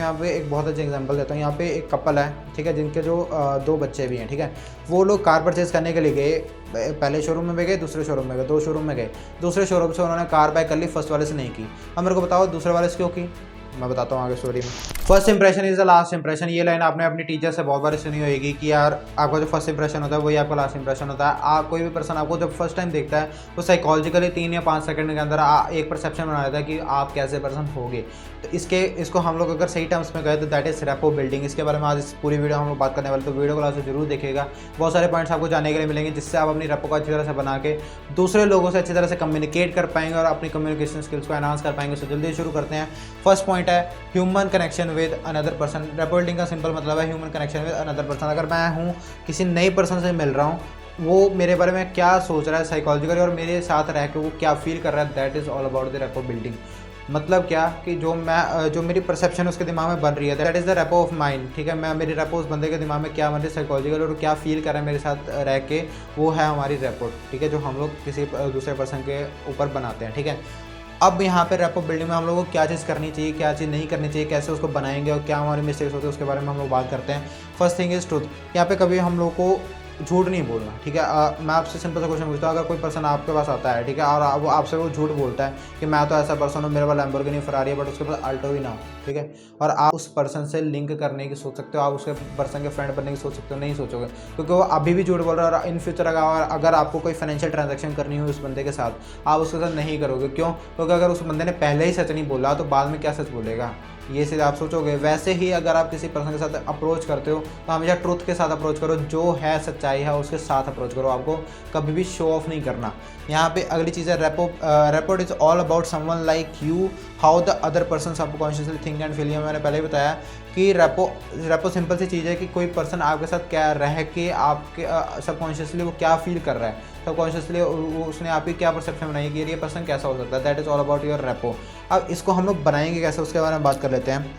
यहाँ पे एक बहुत अच्छा एग्जांपल देता हूँ। यहाँ पे एक कपल है, ठीक है, जिनके जो 2 बच्चे भी हैं, ठीक है। वो लोग कार परचेज़ करने के लिए गए, पहले शोरूम में भी गए, दूसरे शोरूम में गए, 2 शोरूम में गए। दूसरे शोरूम से उन्होंने कार बाय कर ली, फर्स्ट वाले से नहीं की। अब मेरे को बताओ दूसरे वाले से क्यों की? मैं बताता हूँ आगे स्टोरी में। First impression is the last impression, ये लाइन आपने अपनी टीचर से बहुत बार सुनी होगी कि यार आपका जो फर्स्ट इंप्रेशन होता है वही आपका लास्ट इंप्रेशन होता है। आप कोई भी पर्सन आपको जब फर्स्ट टाइम देखता है वो साइकोलॉजिकली 3 या 5 सेकंड के अंदर एक परसेप्शन बना देता है कि आप कैसे पर्सन होगे। तो इसको हम लोग अगर सही टर्म्स में कहें तो दैट इज रेपो बिल्डिंग। इसके बारे में आज इस पूरी वीडियो हम लोग बात करने वाले, तो वीडियो को लास्ट जरूर देखिएगा। बहुत सारे पॉइंट्स आपको जानने के लिए मिलेंगे जिससे आप अपनी रेपो को अच्छी तरह से बना के दूसरे लोगों से अच्छी तरह से कम्युनिकेट कर पाएंगे और अपनी कम्युनिकेशन स्किल्स को एनहांस कर पाएंगे। तो जल्दी शुरू करते हैं। फर्स्ट पॉइंट है human connection with another person. Rapport building का सिंपल मतलब है human connection with another person. अगर मैं हूँ किसी नई पर्सन से मिल रहा हूँ, वो मेरे बारे में क्या सोच रहा है साइकोलॉजिकली और मेरे साथ रह के वो क्या फील कर रहा है, that is all about the rapport building. मतलब क्या कि जो मेरी परसेप्शन उसके दिमाग में बन रही है, that is the repo of mind, ठीक है। मेरी रेपो उस बंदे के दिमाग में क्या बन रही है साइकोलॉजिकल और क्या फील कर रहा है मेरे साथ रह के, वो है हमारी रेपो, ठीक है, जो हम लोग किसी दूसरे पर्सन के ऊपर बनाते हैं, ठीक है। अब यहाँ पे रेपो बिल्डिंग में हम लोगों को क्या चीज़ करनी चाहिए, क्या चीज़ नहीं करनी चाहिए, कैसे उसको बनाएंगे और क्या हमारे मिस्टेक्स होते हैं उसके बारे में हम लोग बात करते हैं। First thing is truth. यहाँ पे कभी हम लोग को झूठ नहीं बोलना, ठीक है। मैं आपसे सिंपल सा क्वेश्चन पूछता हूँ, अगर कोई पर्सन आपके पास आता है, ठीक है, और वो आपसे वो झूठ बोलता है कि मैं तो ऐसा पर्सन हूँ, मेरे पास लैम्बोर्गिनी फरारी है, बट उसके पास अल्टो ही ना हो, ठीक है, और आप उस पर्सन से लिंक करने की सोच सकते हो, आप उसके पर्सन के फ्रेंड बनने की सोच सकते हो, नहीं सोचोगे, क्योंकि वो अभी भी झूठ बोल रहा है। और इन फ्यूचर अगर आपको कोई फाइनेंशियल ट्रांजेक्शन करनी हो उस बंदे के साथ, आप उसके साथ नहीं करोगे। क्यों? क्योंकि अगर उस बंदे ने पहले ही सच नहीं बोला तो बाद में क्या सच बोलेगा, ये चीज़ आप सोचोगे। वैसे ही अगर आप किसी पर्सन के साथ अप्रोच करते हो तो हमेशा ट्रुथ के साथ अप्रोच करो, जो है सच्चाई है उसके साथ अप्रोच करो, आपको कभी भी शो ऑफ नहीं करना। यहाँ पे अगली चीज़ है repo is all about someone like you, how the other person subconsciously think and feel. मैंने पहले ही बताया कि रेपो सिंपल सी चीज़ है कि कोई पर्सन आपके साथ क्या रह के आपके सबकॉन्शियसली वो क्या फील कर रहा है, सबकॉन्शियसली उसने आपकी क्या परसेप्शन बनाई कि ये पर्सन कैसा हो सकता है, that is all about your repo. अब इसको हम लोग बनाएंगे कैसे उसके बारे में बात कर लेते हैं।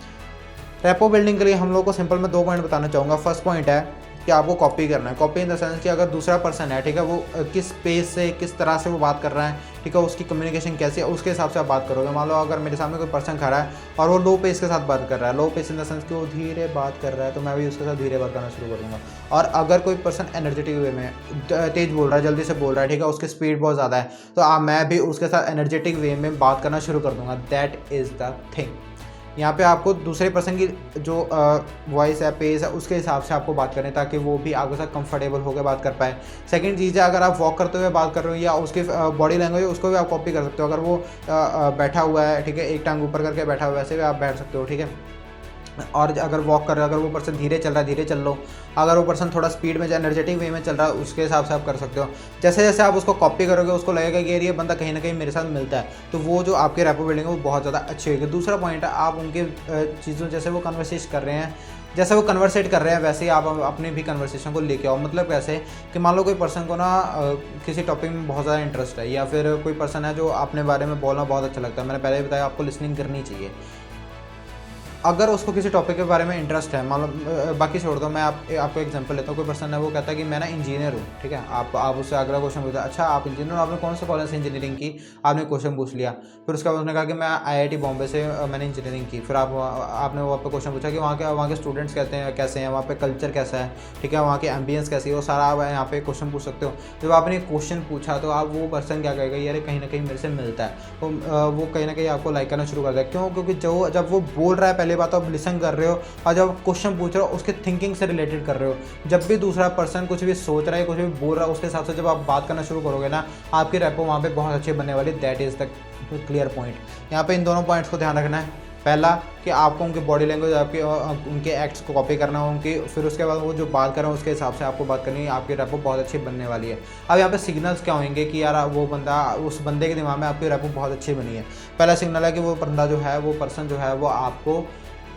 रेपो बिल्डिंग के लिए हम लोग को सिंपल में 2 पॉइंट बताना चाहूँगा। फर्स्ट पॉइंट है कि आपको कॉपी करना है। कॉपी इन द सेंस कि अगर दूसरा पर्सन है, ठीक है, वो किस पेस से किस तरह से वो बात कर रहा है, ठीक है, उसकी कम्युनिकेशन कैसी है, उसके हिसाब से आप बात करोगे। मान लो अगर मेरे सामने कोई पर्सन खड़ा है और वो लो पेस के साथ बात कर रहा है, लो पेस इन द सेंस कि वो धीरे बात कर रहा है, तो मैं भी उसके साथ धीरे बात करना शुरू कर दूँगा। और अगर कोई पर्सन एनर्जेटिक वे में तेज़ बोल रहा है, जल्दी से बोल रहा है, ठीक है, उसकी स्पीड बहुत ज़्यादा है, तो मैं भी उसके साथ एनर्जेटिक वे में बात करना शुरू कर दूँगा। That is the thing. यहाँ पे आपको दूसरे पर्सन की जो वॉइस है, पेस है, उसके हिसाब से आपको बात करें ताकि वो भी आपके साथ कंफर्टेबल होकर बात कर पाए। सेकंड चीज़ है, अगर आप वॉक करते हुए बात कर रहे हो या उसकी बॉडी लैंग्वेज उसको भी आप कॉपी कर सकते हो। अगर वो बैठा हुआ है, ठीक है, एक टांग ऊपर करके बैठा हुआ है, वैसे भी आप बैठ सकते हो, ठीक है। और अगर वॉक कर रहे हो, अगर वो पर्सन धीरे चल रहा है, धीरे चल लो। अगर वो पर्सन थोड़ा स्पीड में एनर्जेटिक वे में चल रहा है, उसके हिसाब से आप कर सकते हो। जैसे जैसे आप उसको कॉपी करोगे उसको लगेगा कि ये बंदा कहीं ना कहीं मेरे साथ मिलता है, तो वो जो आपके रेपो बिल्डिंग है वो बहुत ज़्यादा अच्छी होगी। दूसरा पॉइंट है, आप उनके चीज़ों जैसे वो कन्वर्सेट कर रहे हैं, जैसे वो कन्वर्सेट कर रहे हैं वैसे ही आप अपने भी कन्वर्सेशन को लेके आओ। मतलब कैसे कि मान लो कोई पर्सन को ना किसी टॉपिक में बहुत ज़्यादा इंटरेस्ट है, या फिर कोई पर्सन है जो अपने बारे में बोलना बहुत अच्छा लगता है। मैंने पहले ही बताया आपको लिसनिंग करनी चाहिए। अगर उसको किसी टॉपिक के बारे में इंटरेस्ट है, मान लो बाकी छोड़ दो, मैं आपको एग्जांपल लेता हूँ। कोई पर्सन है वो कहता है कि मैं ना इंजीनियर हूँ, ठीक है, आप उससे अगला क्वेश्चन पूछा, अच्छा आप इंजीनियर हो, आपने कौन से कॉलेज से इंजीनियरिंग की, आपने क्वेश्चन पूछ लिया। फिर उसके बाद उसने कहा कि मैं IIT बॉम्बे से मैंने इंजीनियरिंग की। फिर आपने वहाँ पर क्वेश्चन पूछा कि वहाँ के स्टूडेंट्स कहते हैं कैसे हैं, वहाँ पर कल्चर कैसा है, ठीक है, वहाँ की एम्बियंस कैसी है, वो सारा आप यहाँ पे क्वेश्चन पूछ सकते हो। जब आपने क्वेश्चन पूछा तो आप वो पर्सन क्या कहेगा, यार कहीं ना कहीं मेरे से मिलता है, तो वो कहीं ना कहीं आपको लाइक करना शुरू कर देगा। क्यों? क्योंकि जब वो बोल रहा है, पहले बात आप लिसन कर रहे हो, और जब क्वेश्चन पूछ रहे हो उसके थिंकिंग से रिलेटेड कर रहे हो। जब भी दूसरा पर्सन कुछ भी सोच रहा है, कुछ भी बोल रहा है, उसके हिसाब से जब आप बात करना शुरू करोगे ना, आपकी रेपो वहाँ पे बहुत अच्छी बनने वाली। That is the clear point. यहाँ पे इन दोनों पॉइंट्स को ध्यान रखना है। पहला कि आपको उनकी बॉडी लैंग्वेज, आपके उनके एक्ट्स को कॉपी करना है उनकी, फिर उसके बाद वो जो बात कर रहे हैं उसके हिसाब से आपको बात करनी है। आपकी रेपो बहुत अच्छी बनने वाली है। अब यहाँ पे सिग्नल्स क्या होंगे कि यार वो बंदा, उस बंदे के दिमाग में आपकी रेपो बहुत अच्छी बनी है। पहला सिग्नल है कि वो बंदा जो है, वो पर्सन जो है, वो आपको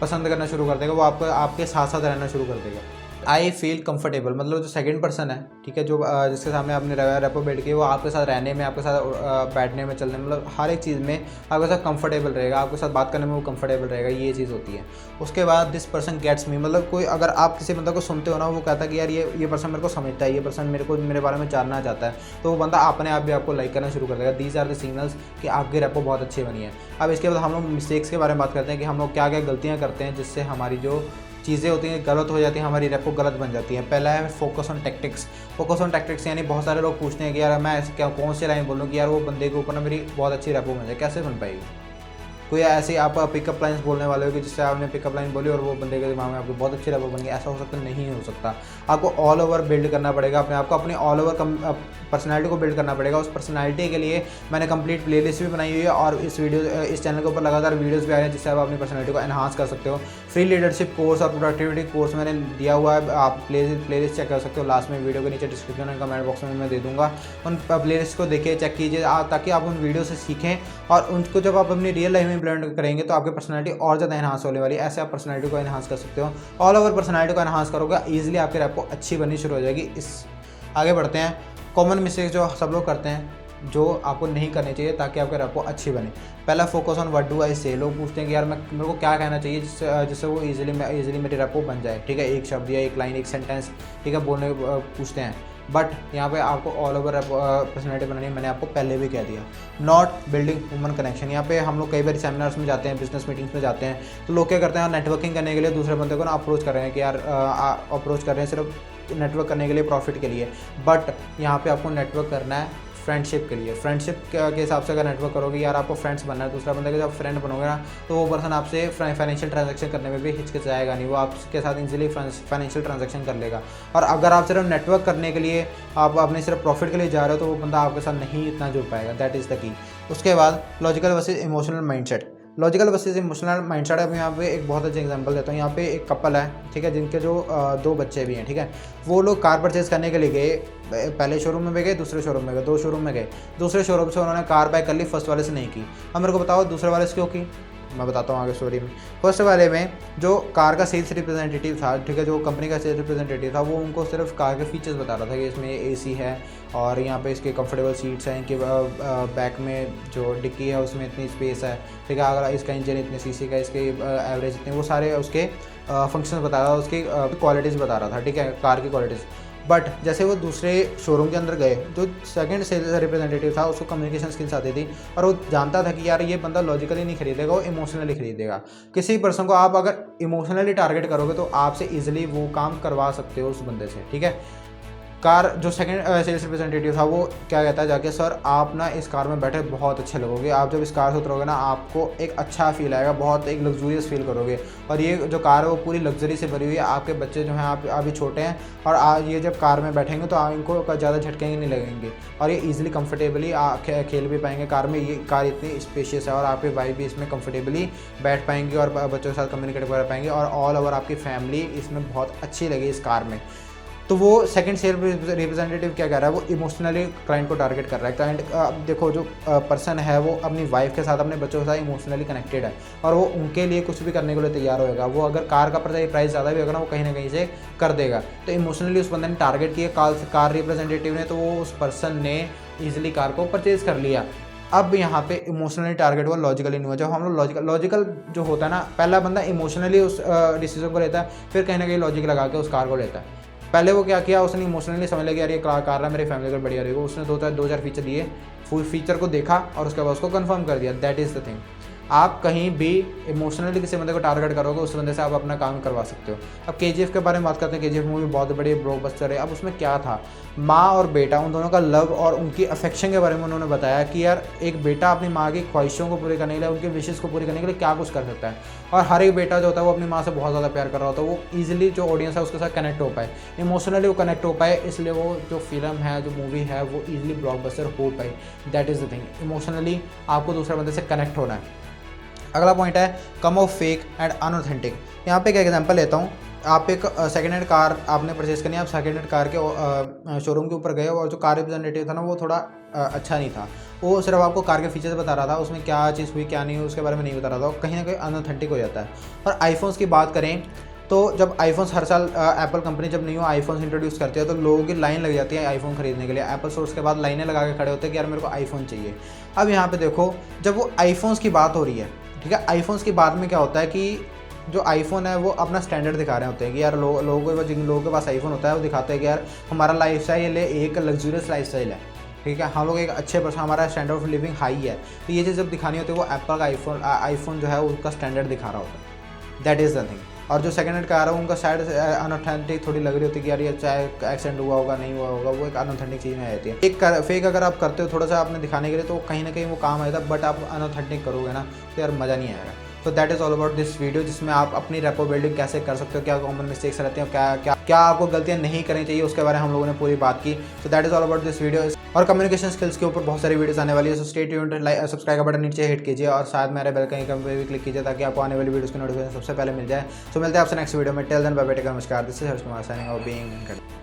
पसंद करना शुरू कर देगा, वो आपके साथ साथ रहना शुरू कर देगा। आई फील कंफर्टेबल, मतलब जो सेकंड पर्सन है, ठीक है, जो जिसके सामने आपने रेपो बिल्ड की, वो आपके साथ रहने में, आपके साथ बैठने में, चलने में, मतलब हर एक चीज़ में आपके साथ कंफर्टेबल रहेगा, आपके साथ बात करने में वो कंफर्टेबल रहेगा, ये चीज़ होती है। उसके बाद दिस पर्सन गेट्स मी, मतलब कोई अगर आप किसी बंदा को सुनते हो ना, वो कहता है कि यार ये पर्सन मेरे को समझता है, ये पर्सन मेरे बारे में जानना चाहता है, तो वो बंदा अपने आप भी आपको लाइक करना शुरू कर देगा। दीज आर द सिग्नल्स कि आपकी रेपो बहुत अच्छी बनी है। अब इसके बाद हम लोग मिस्टेक्स के बारे में बात करते हैं कि हम लोग क्या क्या गलतियाँ करते हैं जिससे हमारी जो चीज़ें होती हैं गलत हो जाती हैं, हमारी रेपो गलत बन जाती है। पहला है focus on tactics. Focus on tactics यानी बहुत सारे लोग पूछते हैं कि यार मैं ऐसे क्या कौन सी लाइन बोलूँ कि यार वो बंदे के ऊपर ना मेरी बहुत अच्छी रेपो बन जाए, कैसे बन पाएगी? कोई ऐसी आप पिकअप लाइन्स बोलने वाले हो कि जिससे आपने पिकअप लाइन बोली और वो बंदे के दिमाग में आपको बहुत अच्छी रेपो बन गई, ऐसा हो सकता नहीं हो सकता। आपको ऑल ओवर बिल्ड करना पड़ेगा अपने आप को, अपनी ऑल ओवर पर्सनैलिटी को बिल्ड करना पड़ेगा। उस पर्सनैलिटी के लिए मैंने कंप्लीट प्लेलिस्ट भी बनाई हुई है और इस चैनल के ऊपर लगातार वीडियोज़ भी आ रहे हैं जिससे आप अपनी पर्सनैलिटी को एनहांस कर सकते हो। फ्री लीडरशिप कोर्स और प्रोडक्टिविटी कोर्स मैंने दिया हुआ है, आप प्लेलिस्ट चेक कर सकते हो। लास्ट में वीडियो के नीचे डिस्क्रिप्शन और कमेंट बॉक्स में मैं दे दूँगा, उन प्लेलिस्ट को देखिए, चेक कीजिए ताकि आप उन वीडियो से सीखें और उनको जब आप अपनी रियल लाइफ में इम्प्लीमेंट करेंगे तो आपकी पर्सनैलिटी और ज़्यादा एनहांस होने वाली है। ऐसे आप पर्सनैलिटी को एनहांस कर सकते हो। ऑल ओवर पर्सनैलिटी को एनहांस करोगे, ईजिली आपकी रेपो अच्छी बननी शुरू हो जाएगी। आगे बढ़ते हैं। कॉमन मिस्टेक्स जो सब लोग करते हैं जो आपको नहीं करनी चाहिए ताकि आपकी रेपो अच्छी बने। पहला, focus on what do I से। लोग पूछते हैं कि यार मेरे को क्या कहना चाहिए जिससे वो ईजिली मेरी रेपो बन जाए, ठीक है, एक शब्द या एक लाइन, एक सेंटेंस, ठीक है, बोलने पूछते हैं। बट यहाँ पे आपको ऑल ओवर पर्सनैलिटी बनानी है, मैंने आपको पहले भी कह दिया। Not building human connection. यहाँ पे हम लोग कई बार सेमिनार्स में जाते हैं, बिजनेस मीटिंग्स में जाते हैं, तो लोग क्या करते हैं, नेटवर्किंग करने के लिए दूसरे बंदे को ना अप्रोच कर रहे हैं कि यार अप्रोच कर रहे हैं सिर्फ नेटवर्क करने के लिए, प्रॉफिट के लिए। बट यहाँ पे आपको नेटवर्क करना है फ्रेंडशिप के लिए। फ्रेंडशिप के हिसाब से अगर नेटवर्क करोगे, यार आपको फ्रेंड्स बनना है, दूसरा बंदा के जब फ्रेंड बनोगे ना तो वो पर्सन आपसे फाइनेंशियल ट्रांजैक्शन करने में भी हिचकिचाएगा नहीं, वो आपके साथ इजीली फाइनेंशियल ट्रांजैक्शन कर लेगा। और अगर आप सिर्फ नेटवर्क करने के लिए, आप अपने सिर्फ प्रॉफिट के लिए जा रहे हो तो वो बंदा आपके साथ नहीं इतना जुड़ पाएगा। That is the key. उसके बाद logical versus emotional mindset. Logical versus emotional mindset. अब यहाँ पे एक बहुत अच्छा एग्जांपल देता हूँ। यहाँ पे एक कपल है, ठीक है, जिनके जो 2 बच्चे भी हैं, ठीक है। वो लोग कार परचेज़ करने के लिए गए, पहले शोरूम में भी गए, दूसरे शोरूम में गए, 2 शोरूम में गए। दूसरे शोरूम से उन्होंने कार बाय कर ली, फर्स्ट वाले से नहीं की। अब मेरे को बताओ दूसरे वाले से क्यों की, मैं बताता हूँ आगे स्टोरी में। फर्स्ट वाले में जो कार का सेल्स रिप्रेजेंटेटिव था, ठीक है, जो कंपनी का सेल्स रिप्रेजेंटेटिव था, वो उनको सिर्फ कार के फीचर्स बता रहा था कि इसमें एसी है और यहाँ पे इसके कंफर्टेबल सीट्स हैं, इनके बैक में जो डिक्की है उसमें इतनी स्पेस है, ठीक है, अगर इसका इंजन इतने सीसी का, इसके एवरेज इतने, वो सारे उसके फंक्शंस बता रहा था, उसकी क्वालिटीज़ बता रहा था, ठीक है, कार की क्वालिटीज़। बट जैसे वो दूसरे शोरूम के अंदर गए, जो सेकंड सेल्स रिप्रेजेंटेटिव था उसको कम्युनिकेशन स्किल्स आती थी और वो जानता था कि यार ये बंदा लॉजिकली नहीं खरीदेगा, वो इमोशनली खरीदेगा। किसी पर्सन को आप अगर इमोशनली टारगेट करोगे तो आपसे ईजिली वो काम करवा सकते हो उस बंदे से, ठीक है। कार जो सेकंड सेल्स रिप्रेजेंटेटिव था वो क्या कहता है जाके, सर आप ना इस कार में बैठे बहुत अच्छे लगोगे, आप जब इस कार से उतरोगे ना आपको एक अच्छा फील आएगा, बहुत एक लग्जूरियस फील करोगे, और ये जो कार है वो पूरी लग्जरी से भरी हुई है। आपके बच्चे जो हैं आप अभी छोटे हैं और ये जब कार में बैठेंगे तो इनको ज़्यादा झटके नहीं लगेंगे और ये ईजिली कंफर्टेबली खेल भी पाएंगे कार में। ये कार इतनी स्पेशियस है और आपके वाइफ भी इसमें कंफर्टेबली बैठ पाएंगे और बच्चों के साथ कम्युनिकेट कर पाएंगे और ऑल ओवर आपकी फैमिली इसमें बहुत अच्छी लगी इस कार में। तो वो सेकंड सेल रिप्रेजेंटेटिव क्या कर रहा है, वो इमोशनली क्लाइंट को टारगेट कर रहा है। क्लाइंट देखो जो पर्सन है वो अपनी वाइफ के साथ, अपने बच्चों के साथ इमोशनली कनेक्टेड है और वो उनके लिए कुछ भी करने के लिए तैयार होएगा। वो अगर कार का प्राइस ज़्यादा भी होगा ना वो कहीं ना कहीं से कर देगा। तो इमोशनली उस बंदे ने टारगेट किया कार रिप्रेजेंटेटिव ने, तो वो उस पर्सन ने ईजिली कार को परचेज़ कर लिया। अब यहाँ पे इमोशनली टारगेट हुआ, लॉजिकली नहीं हुआ। जब हम लोग लॉजिकल जो होता है ना, पहला बंदा इमोशनली उस डिसीजन को लेता है, फिर कहीं ना कहीं लॉजिक लगा के उस कार को लेता है। पहले वो क्या किया, उसने इमोशनली समझ लिया कि यार ये कार है मेरी फैमिली को बढ़िया रहेगा, उसने 2-4 फीचर दिए, फुल फीचर को देखा और उसके बाद उसको कंफर्म कर दिया। That is the thing. आप कहीं भी इमोशनली किसी बंदे को टारगेट करोगे उस बंदे से आप अपना काम करवा सकते हो। अब KGF के बारे में बात करते हैं। KGF मूवी बहुत बड़ी ब्लॉकबस्टर है। अब उसमें क्या था, माँ और बेटा उन दोनों का लव और उनकी अफेक्शन के बारे में उन्होंने बताया कि यार एक बेटा अपनी माँ की ख्वाहिशों को पूरी करने के लिए, उनके विशेष को पूरी करने के लिए क्या कुछ कर सकता है। और हर एक बेटा जो होता है वो अपनी माँ से बहुत ज़्यादा प्यार कर रहा होता है, वो ईजिली जो ऑडियंस है उसके साथ कनेक्ट हो पाए, इमोशनली वो कनेक्ट हो पाए, इसलिए वो जो फिल्म है, जो मूवी है, वो ईजिली ब्लॉकबस्टर हो पाए। That is the thing. Emotionally आपको दूसरे बंदे से कनेक्ट होना है। अगला पॉइंट है कम ऑफ फेक एंड अनऑथेंटिक। यहाँ पे एक एग्जांपल लेता हूँ। आप एक सेकेंड हैंड कार आपने परचेज़ करनी है, आप सेकेंड हैंड कार के शोरूम के ऊपर गए और जो कार रिप्रेजेंटेटिव था ना वो थोड़ा अच्छा नहीं था। वो सिर्फ आपको कार के फीचर्स बता रहा था, उसमें क्या चीज़ हुई क्या नहीं हुई उसके बारे में नहीं बता रहा था, कहीं ना कहीं अनऑथेंटिक हो जाता है। और आईफोन्स की बात करें तो जब आईफोन्स हर साल एप्पल कंपनी जब न्यू आईफोन्स इंट्रोड्यूस करती है तो लोगों की लाइन लग जाती है आईफोन खरीदने के लिए। एप्पल स्टोर्स के बाद लाइनें लगा के खड़े होते हैं कि यार मेरे को आईफोन चाहिए। अब यहाँ पे देखो, जब वो आईफोन्स की बात हो रही है, ठीक है, आईफोन्स की बात में क्या होता है कि जो आईफोन है वो अपना स्टैंडर्ड दिखा रहे होते हैं कि यार लोगों के, जिन लोगों के पास आईफोन होता है वो दिखाते हैं कि यार हमारा लाइफ स्टाइल एक लग्जूरियस लाइफ स्टाइल है, ठीक है, हम लोग एक अच्छे पर्सन, हमारा स्टैंडर्ड ऑफ लिविंग हाई है। तो ये चीज़ जब दिखानी होती है वो एप्पल का आईफोन जो है उसका स्टैंडर्ड दिखा रहा होता है। That is the thing. और जो सेकंड हैंड कार है उनका शायद अनऑथेंटिक थोड़ी लग रही होती है कि यार ये चाहे एक्सीडेंट हुआ होगा नहीं हुआ होगा, वो एक अनऑथेंटिक चीज़ में आ जाती है। एक फेक अगर आप करते हो थोड़ा सा आपने दिखाने के लिए तो कहीं ना कहीं वो काम आएगा, बट आप अनऑथेंटिक करोगे ना तो यार मज़ा नहीं आएगा। तो that is all about this video, जिसमें आप अपनी रेपो बिल्डिंग कैसे कर सकते हो, क्या कॉमन मिस्टेक्स रहते हैं, क्या आपको गलतियाँ नहीं करनी चाहिए, उसके बारे में हम लोगों ने पूरी बात की। तो that is all about this video. और कम्युनिकेशन स्किल्स के ऊपर बहुत सारी वीडियोस आने वाली है। सो स्टे ट्यून्ड, सब्सक्राइब का बटन नीचे हिट कीजिए और साथ मेरे बेल के आइकन पे भी क्लिक कीजिए ताकि आपको आने वाली वीडियोस की नोटिफिकेशन सबसे पहले मिल जाए। सो मिलते हैं आपसे नेक्स्ट वीडियो में। Till then bye bye, take care, नमस्कार। This is Harsh Kumar signing off being.